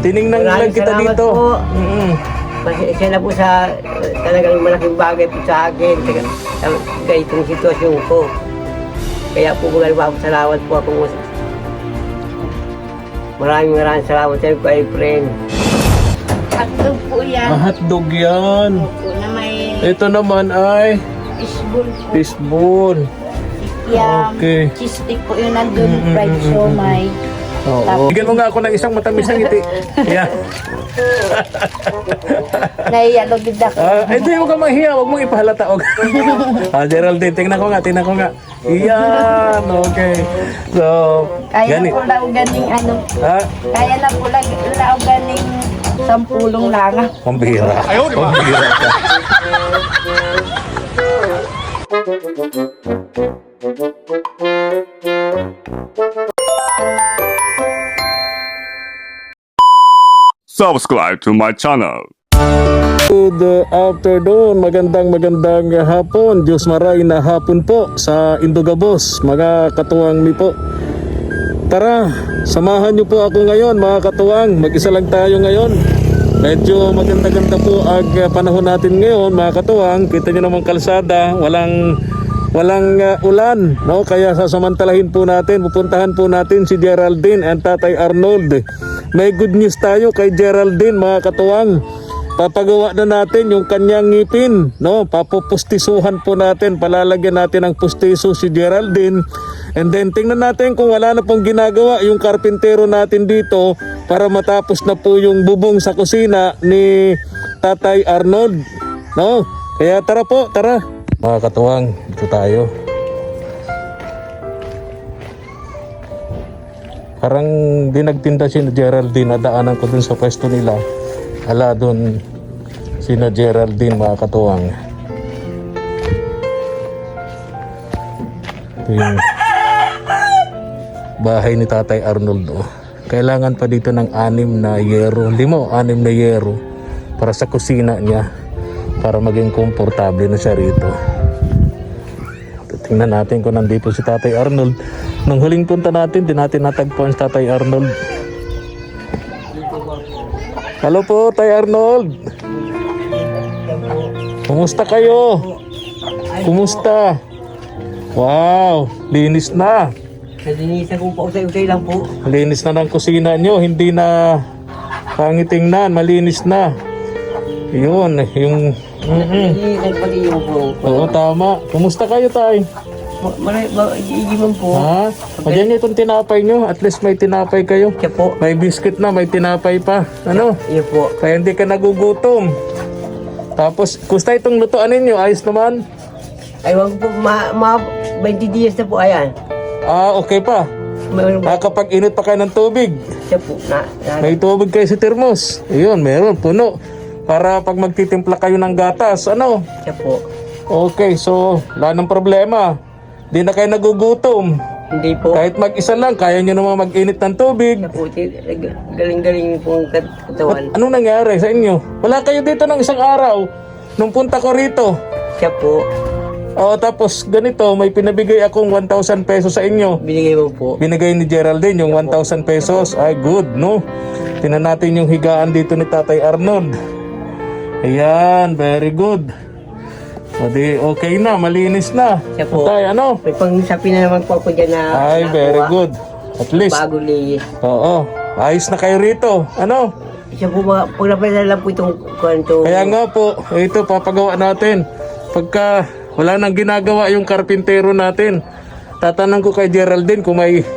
Tiningnan lang kita dito. Pasensya na po sa talagang malaking bagay po sa akin. Kaya itong sitwasyon ko. Kaya po salamat po ako. Maraming salamat sa iyo kay friend. Hotdog po yan. Hotdog yan. Opo, na may Ito naman ay fishball po. fishball. Yum. Okay. Cheese stick po yun nandun. Fried siomay. Oo. Bigyan mo nga ako ng isang matamis na ngiti. Yan. Naiyan o gid ako. Hindi mo ka mahiya, huwag mong ipahalata. Geraldine, tingnan ko nga. Yan, okay. So, Kaya gani. na po lang ganing ano. Ha? Kaya na po lang ganing 10 lang. Pambihira. Pambihira ka. Subscribe to my channel. Good afternoon, magandang hapon. Diyos maray na hapon po sa Indogabos, mga katuwang mi po. Tara, samahan niyo po ako ngayon mga katuwang. Mag-isa lang tayo ngayon. Medyo maganda-ganda po ang panahon natin ngayon mga katuwang. Kita niyo naman kalsada, walang ulan, no? Kaya sasamantalahin po natin, pupuntahan po natin si Geraldine and Tatay Arnold. May good news tayo kay Geraldine mga katuwang. Papagawa na natin yung kanyang ngipin, no? Papupustisuhan po natin, palalagyan natin ng pustiso si Geraldine. And then tingnan natin kung wala na pong ginagawa yung karpintero natin dito para matapos na po yung bubong sa kusina ni Tatay Arnold, no? Kaya tara po, tara. Mga katuwang, dito tayo. Parang di nagtinda si Geraldine, nadaanan ko dun sa pwesto nila. Ala dun si Geraldine mga katuwang. Ito yung bahay ni Tatay Arnold. Oh. Kailangan pa dito ng 6 na yero. 6 na yero para sa kusina niya. Para maging komportable na siya rito. Tingnan natin kung nandito si Tatay Arnold. Nung huling punta natin, di natin natagpuan si Tatay Arnold. Hello po, Tay Arnold. Kumusta kayo? Kumusta? Wow, linis na. Nalinisan ko po usay-usay lang po. Linis na ng kusina nyo, hindi na pangitingnan, malinis na. Yun, yung... Nalinisan pati yung po. Oo, tama. Kumusta kayo, Tay? Iigiman po. Ha? Magyan itong tinapay nyo. At least may tinapay kayo. Siya po. May biscuit na, may tinapay pa. Ano? Iyo po. Kaya hindi ka nagugutom. Tapos, kusta itong lutuan ninyo? Ayos naman? Ay, wag po. 20 dias na po. Ayan. Okay pa. Kapag init pa kayo ng tubig. Siya po. May tubig kayo sa termos. Ayun, meron. Puno. Para pag magtitimpla kayo ng gatas. Ano? Siya po. Okay, so, wala ng problema. Di na kayo nagugutom. Hindi po. Kahit mag-isa lang, kaya nyo naman mag-init ng tubig. Siya po. Galing-galing pong katawan. Anong nangyari sa inyo? Wala kayo dito ng isang araw. Nung punta ko rito. Siya po. Tapos ganito, may pinabigay akong 1,000 pesos sa inyo. Binigay mo po. Binigay ni Geraldine yung 1,000 pesos. Ay, good, no? Tingnan natin yung higaan dito ni Tatay Arnold. Ayan, very good. O di, okay na, malinis na. Siya po. Tay, ano? May pang-sapi na naman po ako dyan na Ay, very good. At least, bago linis. oo, ayos na kayo rito. Ano? Siya po ba, pag napalala lang po itong kwento. Kaya nga po, ito papagawa natin. Pagka wala nang ginagawa yung karpintero natin, tatanong ko kay Geraldine kung may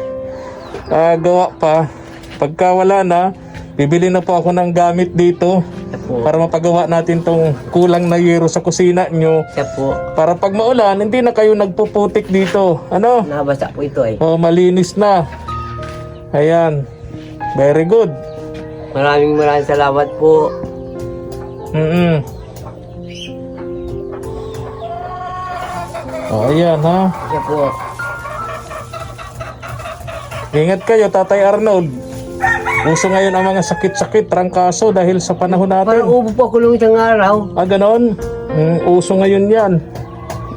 gawa pa. Pagka wala na, bibili na po ako ng gamit dito para mapagawa natin tong kulang na yero sa kusina nyo. Siya po. Para pag maulan, hindi na kayo nagpuputik dito. Ano? Nabasa po ito eh. Malinis na. Ayan. Very good. Maraming salamat po. Ayan ha. Siya po. Ingat kayo, Tatay Arnold. Uso ngayon ang mga sakit-sakit, trangkaso dahil sa panahon natin. Parang ubo po ako nung isang araw. Ganon? Uso ngayon yan.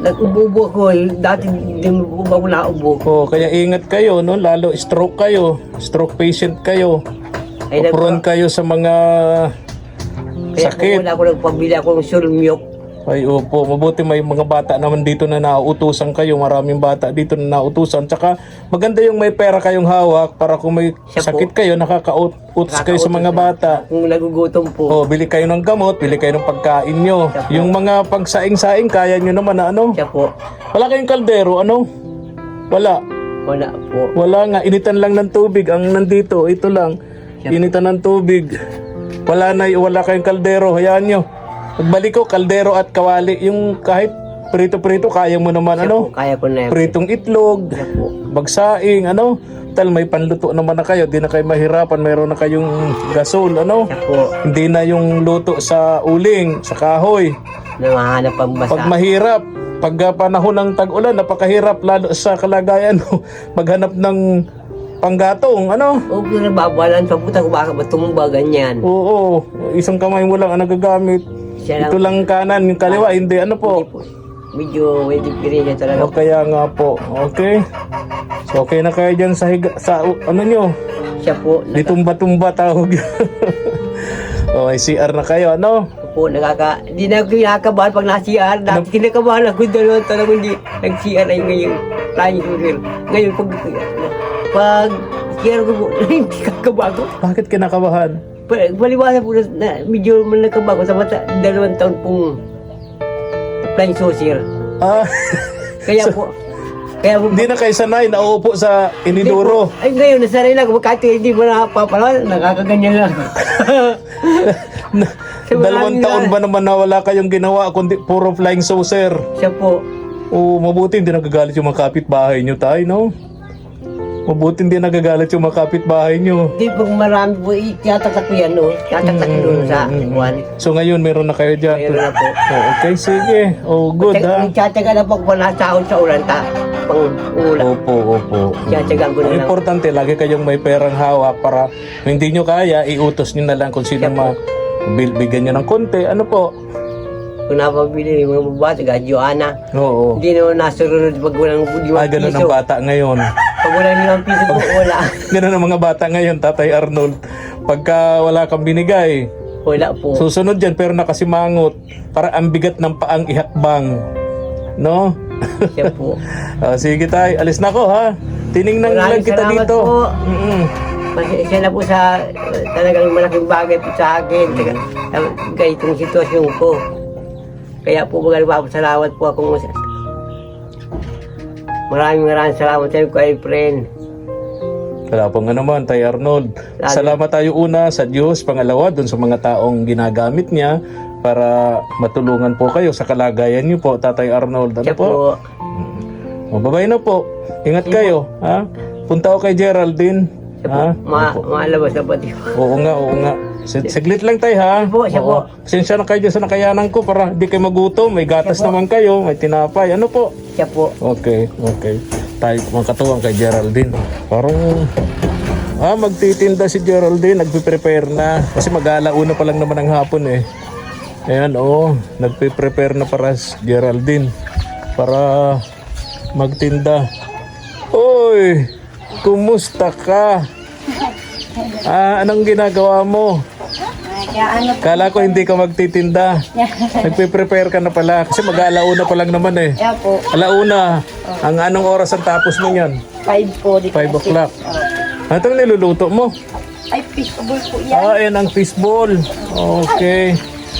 Nag-ubo ako eh. Dati hindi mo ba ako naubo. Kaya ingat kayo, no? Lalo stroke kayo. Stroke patient kayo. Ay, prone kayo sa mga Kaya sakit. po wala ako nagpabili ako ng sulmyok. Ay, opo. Mabuti may mga bata naman dito na nauutusan kayo. Maraming bata dito na nauutusan. Tsaka maganda yung may pera kayong hawak para kung may Siya po. sakit kayo, nakaka-utos kayo sa mga bata. Kung nagugutom po. O, bili kayo ng gamot, bili kayo ng pagkain nyo. Siya po. Yung mga pagsaing-saing, kaya nyo naman na ano. Siya po. Wala kayong kaldero, ano? Wala. Wala po. Wala nga, initan lang ng tubig ang nandito. Ito lang, initan ng tubig. Wala kayong kaldero, hayaan nyo. Pagbalik ko, kaldero at kawali. Yung kahit prito-prito, kaya mo naman, Siya ano? po, kaya ko na yan. Pritong itlog, Siya po. bagsaing, ano? Tal, may panluto naman na kayo. Di na kayo mahirapan. Mayroon na kayong gasol, ano? Siya po. Hindi na yung luto sa uling, sa kahoy. Namahanap ang basa. Pag mahirap, pag panahon ng tag-ulan, napakahirap lalo sa kalagayan mo maghanap ng panggatong, ano? O kung nababalan pa po, baka ba tumba ganyan. Oo, isang kamay mo lang ang nagagamit. Siya lang. Ito lang kanan, yung kaliwa, hindi, ano po? Hindi po. Medyo may diferensya talaga. O kaya nga po, okay? So, okay na kayo dyan sa ano nyo? Siya po. Di tumba-tumba tawag yun. O, ay CR na kayo, ano? Po, hindi na ako kinakabahan pag naka-CR. Dati kinakabahan ako dalawang taon ako hindi nag-CR ay ngayon. Tayong suril. Ngayon, pag CR ko po, hindi kakabahan ko. Bakit kinakabahan? Paliwanag po na medyo man nakabahan ko sa mata, 2 taon pong flying saucer. Ah, Kaya po, hindi na kayo sanay, nauupo sa iniduro. Ay, ngayon, nasanay lang ako. Kahit hindi mo nakapapalawan, nakakaganyan lang. Sa 2 maraming taon ba naman na wala kayong ginawa kundi puro flying saucer? Siya po. O mabuti hindi nagagalit yung mga kapitbahay nyo tayo, no? Mabuti hindi nagagalit yung mga kapitbahay nyo. Hindi pag marami po, tiyatatak ko yan, no? Tiyatatak ko doon sa buwan. So ngayon meron na kayo dyan. Mayroon na po. Oh, okay, sige. Oh, good ha. Tiyataga na po kung wala sahod sa ulan, pang ulan. Opo, opo. Tiyatagan ko na Ang lang. importante, lagi kayong may perang hawak para kung hindi nyo kaya, iutos nyo na lang kung sino bigyan nyo ng konti. Ano po? Kung napabili ng mga babae, taga Joanna. Oo. Hindi naman nasurunod pag walang 5 Ay, ganun ang piso. bata ngayon. Pag walang 5 piso po, wala. Ganun ang mga bata ngayon, Tatay Arnold. Pagka wala kang binigay, Wala po. susunod yan pero nakasimangot para ang bigat ng paang ihakbang. No? Siya po. Sige tayo, alis na ko ha. Tiningnan lang Maraming kita salamat dito. po. Mm-mm. Pasensya na po sa talagang malaking bagay po sa akin. Ganitong sitwasyon ko. Kaya po magpapasalamat po ako. Maraming salamat sa iyo kay friend. Wala pong nga naman, Tay Arnold. Salamat tayo una sa Diyos, pangalawa dun sa mga taong ginagamit niya para matulungan po kayo sa kalagayan niyo po, Tatay Arnold. Ano Siya po? po. Mababay na po. Ingat kayo. Ha? Punta ko kay Geraldine. Ha? Maalabas na pati ko. Oo nga, oo nga. Saglit lang tayo ha. Siya po. Pasensya na kayo dyan sa nakayanan ko para di kayo magutom. May gatas naman kayo, may tinapay. Ano po? Siya po. Okay, okay. Tayo makatuwang kay Geraldine. Parang magtitinda si Geraldine, nagpe-prepare na. Kasi mag-aalauna pa lang naman ang hapon eh. Ayan, nagpe-prepare na para si Geraldine para magtinda. Oy, kumusta ka? Anong ginagawa mo? Kaya Kala ko hindi ka magtitinda. Nagpe-prepare ka na pala. Kasi mag-aalauna pa lang naman eh. kaya po, Alauna. Ang anong oras ang tapos mo yan? 5 po. 5 o'clock. Itong niluluto mo? Ay, fishball po yan. Yan ang fishball. Okay.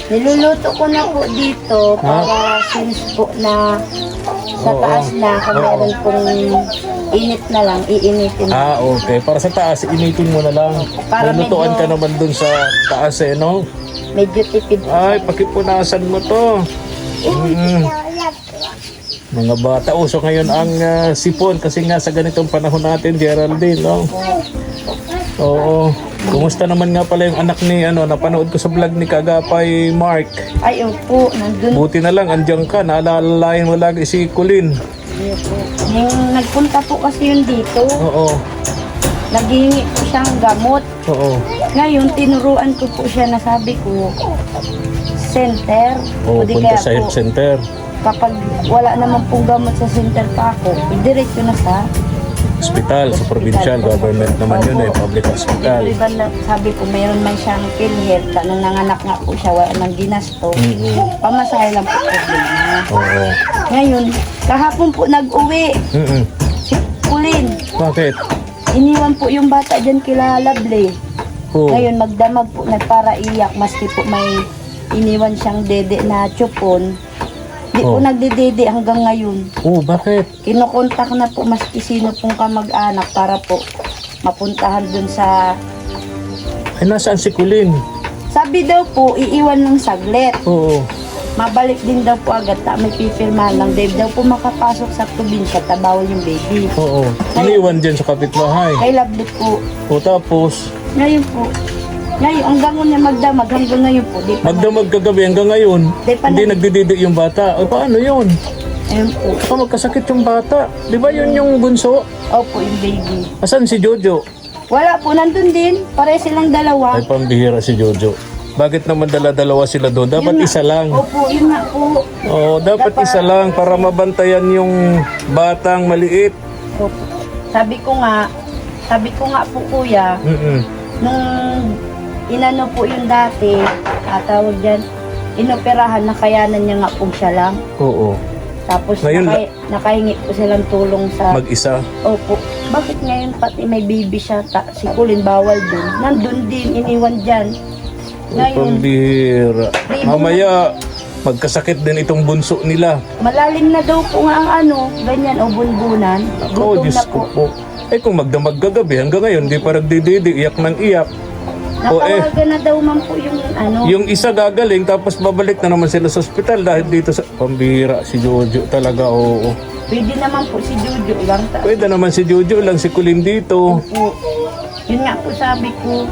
Niluluto ko na po dito para since po na sa taas na kung meron pong init na lang, iinitin na. Okay. Para sa taas, initin mo na lang. Para Lulutuan medyo- ka naman dun sa taas eh, no? Medyo tipid. Ay, pakipunasan mo to. Mga bata, uso ngayon ang sipon kasi nga sa ganitong panahon natin, Geraldine, no? Oo. Kumusta naman nga pala yung anak ni, napanood ko sa vlog ni Kagapay Mark. Ay, opo, nandun. Buti na lang, andyan ka, naalalayan mo lagi si Colin. Yung nagpunta po kasi yun dito, Oo, naghihingi po siyang gamot. oo. Ngayon, tinuruan ko po siya na sabi ko, center. Oo, O di punta kaya sa health po, center. kapag wala naman pong gamot sa center pa ako, diretso na sa hospital, sa provincial, government naman yun eh, public hospital. Iba na, sabi ko, mayroon man siyang PhilHealth. Nung nanganak nga po siya, wala nang ginasto. Pamasahe lang po problema. Oo. Ngayon, kahapon po nag-uwi. Si Kulin. Bakit? Iniwan po yung bata dyan kila Lovely. Oo. Ngayon, magdamag po, nagpara iyak. Maski po may iniwan siyang dede na chupon. Di po nagdedede hanggang ngayon. Oo, bakit? Kinukontak na po maski sino pong kamag-anak para po mapuntahan dun sa... Ay, nasaan si Kulin? Sabi daw po, iiwan ng saglit. Oo. Mabalik din daw po agad. May pipirmahan lang. Dave daw po makapasok sa probinsya. Tabawal yung baby. Oo. Iniwan dyan sa kapitbahay. Kay Lovely po. O tapos, Ngayon po. Ngayon, hanggang niya magdamag. Hanggang ngayon po. Di pa magdamag kagabi hanggang ngayon, Di pa hindi na- nagdididik yung bata. O paano yun? Ayun po. Baka magkasakit yung bata. Di ba yun yung bunso? Opo, yung baby. Asan si Jojo? Wala po. Nandun din. Pare silang dalawa. Ay, pambihira si Jojo. Bakit naman dala-dalawa sila doon? Dapat Yun nga. isa lang. Opo, yun nga po. Oo, dapat isa lang para mabantayan yung batang maliit. Opo. Sabi ko nga po kuya, nung inano po yung dati, tawag dyan, inoperahan, nakayanan niya nga po siya lang. Oo. Tapos Ngayon, nakahingi po silang tulong sa... Mag-isa. Opo. Bakit ngayon pati may baby siya, si Kulin bawal dun. Nandun din, iniwan dyan. Ay, Ngayon, pambihira. Mamaya, magkasakit din itong bunso nila. malalim na daw po nga ang ganyan, o bunbunan. Oo, Gutom Diyos na ko po. po. Eh kung magdamag kagabi, hanggang ngayon, di pa nagdididi, iyak ng iyak. O eh, Natawagan na daw man po yung yung isa gagaling, tapos babalik na naman sila sa ospital dahil dito sa... Pambihira si Jojo talaga, oo. Pwede naman po si Jojo lang. Pwede naman si Jojo lang, si Kulin dito. Po. Yun nga po sabi ko.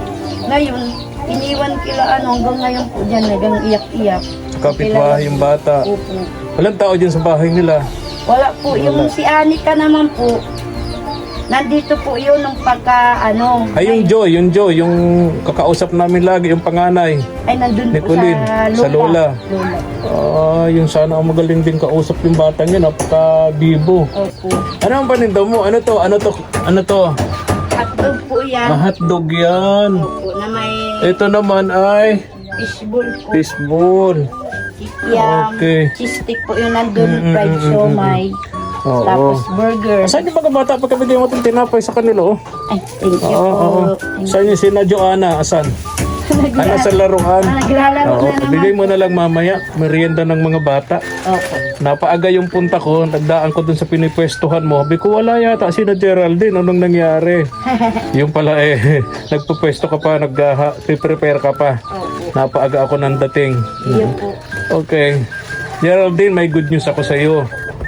Ngayon, iniwan kila hanggang ngayon po dyan, hanggang iyak-iyak. Kapitbahay yung bata. Opo. Walang tao dyan sa bahay nila. Wala po. Yung si Anika naman po, nandito po yun nung Ay, yung Joy, yung kakausap namin lagi, yung panganay. ay nandun ni po Kulin, sa Lola. Ah, yung sana ang magaling din kausap yung bata niya, napaka-bibo. Opo. Ano ang panindaw mo? Ano to? Hotdog po yan. Hotdog yan. Opo, na may Ito naman ay fishball po. fishball. Kikiam. Okay. Cheese stick po yung nandun. Fried siomay. Oo. Tapos burger. Saan yung mga bata pagkabigay mo itong tinapay sa kanila? Oh? Ay, thank you Oo, oo. po. Thank Saan yung sina Joanna? Asan? Ano sa laruan? Naglalaro Oo, na naman. bigay mo na lang mamaya. Merienda ng mga bata. Opo. Napaaga yung punta ko, nagdaan ko dun sa pinipwestuhan mo. Sabi ko, wala yata si na Geraldine. Anong nangyari? Yung pala nagpupwesto ka pa, nag-prepare ka pa. Opo. Napaaga ako ng dating. Yun po. Okay. Geraldine, may good news ako sa iyo.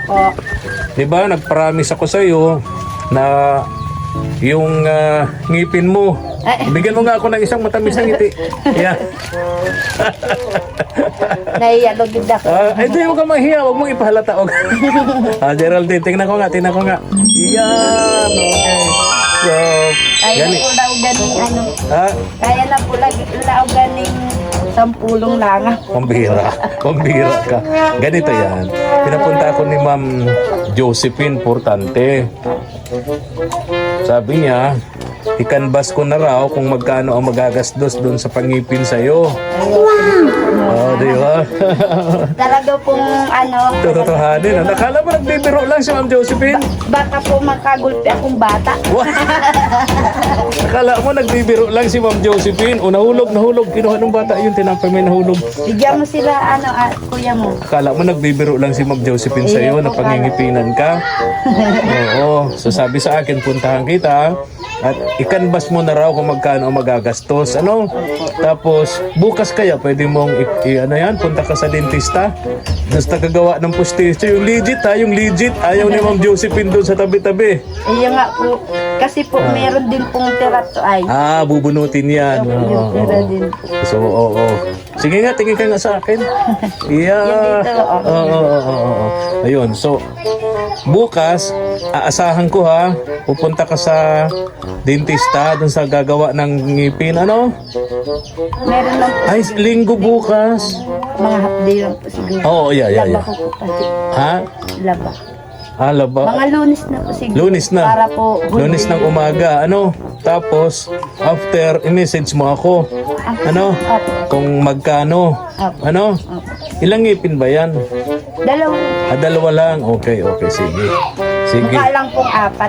Po. 'Di ba? Nag-promise ako sa iyo na yung ngipin mo. Bigyan mo nga ako ng isang matamis na ngiti. Yeah. Naiya, lugid ako. Ay, di mo ka mahiya. Huwag mong ipahalata. Geraldine, tingnan ko nga. Yan. Okay. So, Kaya gani. na po daw ganing Ha? Kaya na po daw ganing 10 langa. Pambihira ka. Ganito yan. Pinapunta ako ni Ma'am Josephine Portante. Sabi niya, i-canvas ko na raw kung magkano ang magagastos doon sa pangipin sa'yo. Oh, di ba? Talaga pong Totohanin. Nakala mo nagbibiro lang si Ma'am Josephine? baka po makagulpi akong bata. Akala mo nagbibiro lang si Ma'am Josephine? O nahulog. Kinuha ng bata yun, tinapay may nahulog. Bigyan mo sila, kuya mo. Akala mo nagbibiro lang si Ma'am Josephine sa'yo na pangingipinan ka? Oo. So sabi sa akin, puntahan kita at i-canvas mo na raw kung magkano ang magagastos. Ano? Tapos, bukas kaya pwede mong punta ka sa dentista. Basta gagawa ng pustiso. Yung legit. Ayaw ni Ma'am Josephine doon sa tabi-tabi. Ayun nga po. Kasi po, meron din pong terato ay. Bubunutin yan. Yung tera din po. So, oo. Sige nga, tingin ka nga sa akin. Yeah. Yan dito, Oo. Ayun, so, bukas, aasahan ko ha, pupunta ka sa dentista dun sa gagawa ng ngipin. Ano? Meron lang po. Ay, linggo bukas. Mga half day lang po siguro. Oo, yeah. Laba ko po pati. Ha? Laba. Laba. Mga Lunes na po siguro. Lunes na. Para po. Lunes ng umaga, ano? Tapos, after, i-message mo ako. Ano? Opo. Kung magkano. Opo. Ano? Opo. Ilang ngipin ba yan? Dalawa. Dalawa lang. Okay, sige. Sige. Mukha lang pong 4.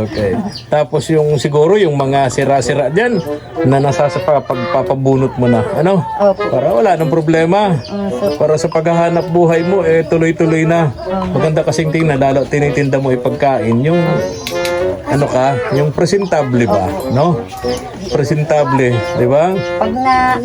Okay. Tapos yung siguro yung mga sira-sira dyan na nasa sa pagpapabunot mo na. Ano? Opo. Para wala nang problema. So, Para sa paghahanap buhay mo, tuloy-tuloy na. Maganda kasing tingnan, lalo tinitinda mo ipagkain. Yung, ano ka, yung presentable ba? No? Presentable, di ba? pag na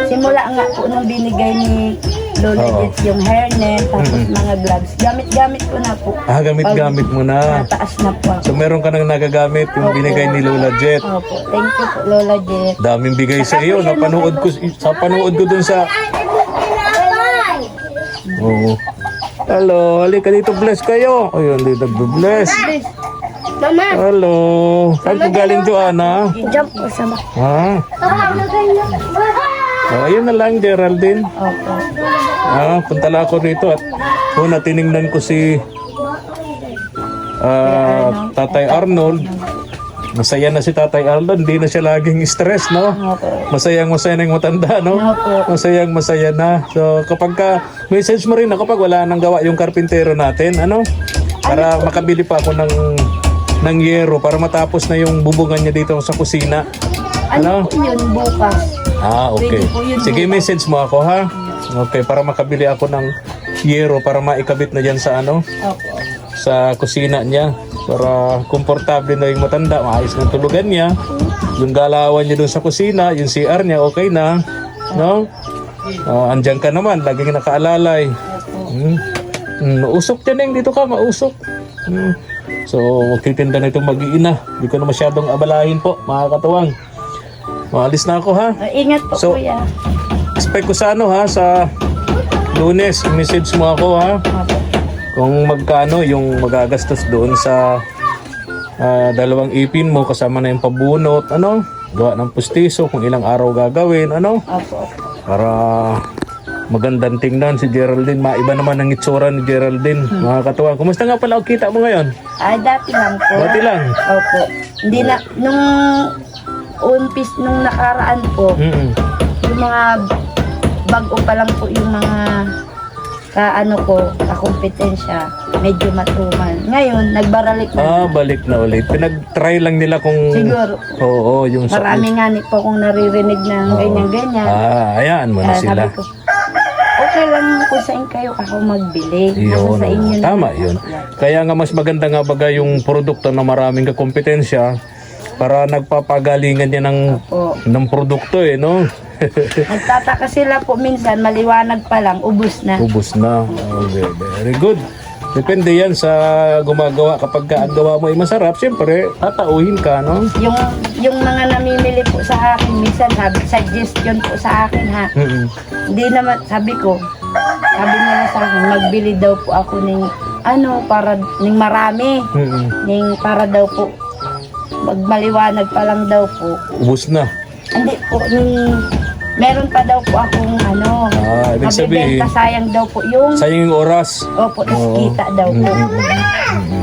simula nga po nung binigay ni Lola Oo. Jet yung hairnet, tapos mga gloves, gamit-gamit ko na po. Gamit-gamit mo na. Nataas na po ako. So meron ka nang nagagamit yung binigay ni Lola Jet. Opo. Thank you po, Lola Jet. Daming bigay sa iyo. Napanood ko dun sa... Oo. Hello, halika dito, bless kayo. Ayun, dito nagbe-bless. Mama, Hello. Saan po galing, Joanna? jump po sa Ha? Ayun na lang, Geraldine. Opo. Punta lang ako rito at tiningnan ko si Tatay Arnold. Masaya na si Tatay Arnold, hindi na siya laging stress, no? Opo. Masaya na yung matanda, no? Opo. Masaya na. So, kapag message mo rin ako pag wala nang gawa yung karpintero natin, ano? Para makabili pa ako ng yero para matapos na yung bubungan niya dito sa kusina. Ano po yun bukas? Okay. Pwede po yun Sige, bukas. message mo ako, ha? Okay, para makabili ako ng yero para maikabit na dyan sa Opo. sa kusina niya. Para komportable na yung matanda, maayos ng tulugan niya. Yung galawan niya doon sa kusina, yung CR niya, okay na. No? Andyan ka naman, laging nakaalalay. Usok dyan dito ka, mausok. So, magtitinda na itong mag-iina. Hindi ko na masyadong abalahin po, mga katuwang. Maalis na ako, ha? Ingat po, So, kuya. Expect ko sa sa Lunes, message mo ako, ha? Opo. Kung magkano yung magagastos doon sa dalawang ipin mo kasama na yung pabunot, ano? Gawa ng pustiso, kung ilang araw gagawin, ano? Opo. Para magandang tingnan si Geraldine. Maiba naman ang itsura ni Geraldine, mga katuwang. Kumusta nga pala ang kita mo ngayon? Dati lang po. Dati lang? Opo. Hindi na, nung nakaraan po, yung mga bago pa lang po yung mga kakompetensya, medyo matumal. Ngayon, nagbaralik na. Balik na ulit. Pinag-try lang nila kung... Siguro. Oo, yung sa... Marami nga po akong naririnig ng ganyan-ganyan. Hayaan mo na sila. Sabi ko, okay lang kung saan kayo ako magbili. Yun, Sa inyo na. tama yun. Kaya nga mas maganda nga baga yung produkto na maraming kakompetensya para nagpapagalingan niya ng produkto no? Nagtataka sila po minsan, maliwanag pa lang, ubus na. Ubus na. Okay, very good. Depende yan sa gumagawa. Kapag ang gawa mo ay masarap, siyempre, tatauhin ka, no? Yung mga namimili po sa akin, minsan suggestion po sa akin ha. Hindi naman, sabi nila sa akin, magbili daw po ako ng para ning marami. Ning para daw po, magmaliwanag pa lang daw po. Ubus na. Hindi po, meron pa daw po akong ibig sabihin, mabibenta, sayang daw po yung sayang yung oras. opo, tas kita daw po.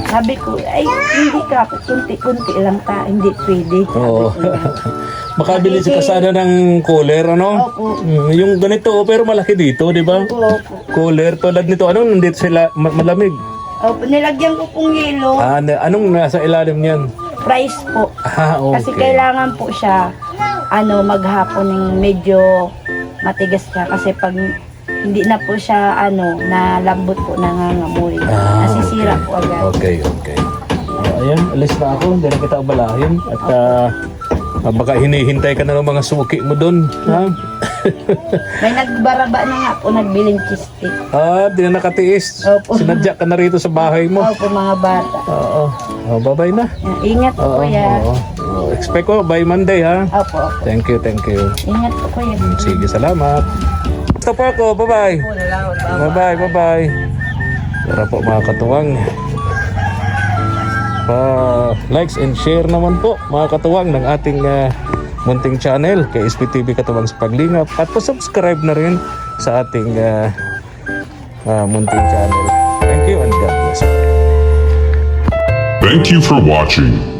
Sabi ko, ay, hindi ka, kunti-kunti lang hindi pwede. Oo. Makabili ka sana ng cooler, ano? Opo. Yung ganito, pero malaki dito, di ba? Opo. Cooler, tulad nito, nandito sila, malamig. Opo, nilagyan ko pong yelo, Anong nasa ilalim niyan? price po. Okay. Kasi kailangan po siya, maghapon ng medyo matigas siya. Kasi pag hindi na po siya, nalambot po, nangangamoy. Nasisira po agad. Okay. Ayan, alis na ako. Hindi na kita abalahin. At baka hinihintay ka na ng mga suki mo doon. Ha? May nagbaraba na nga po, nagbiling cheese stick. Di na nakatiis. Opo. Sinadya ka na rito sa bahay mo. Opo, mga bata. Oo. Bye-bye na. Ingat po, kuya. Expect ko by Monday, ha? Opo. Thank you. Ingat po, kuya. Sige, salamat. Ito po ako. Bye-bye. Bye-bye. Tara po mga katuwang. Likes and share naman po mga katuwang ng ating munting channel kay SPTV Katuwang sa Paglingap at pa-subscribe na rin sa ating munting channel. Thank you. sir. Thank you for watching.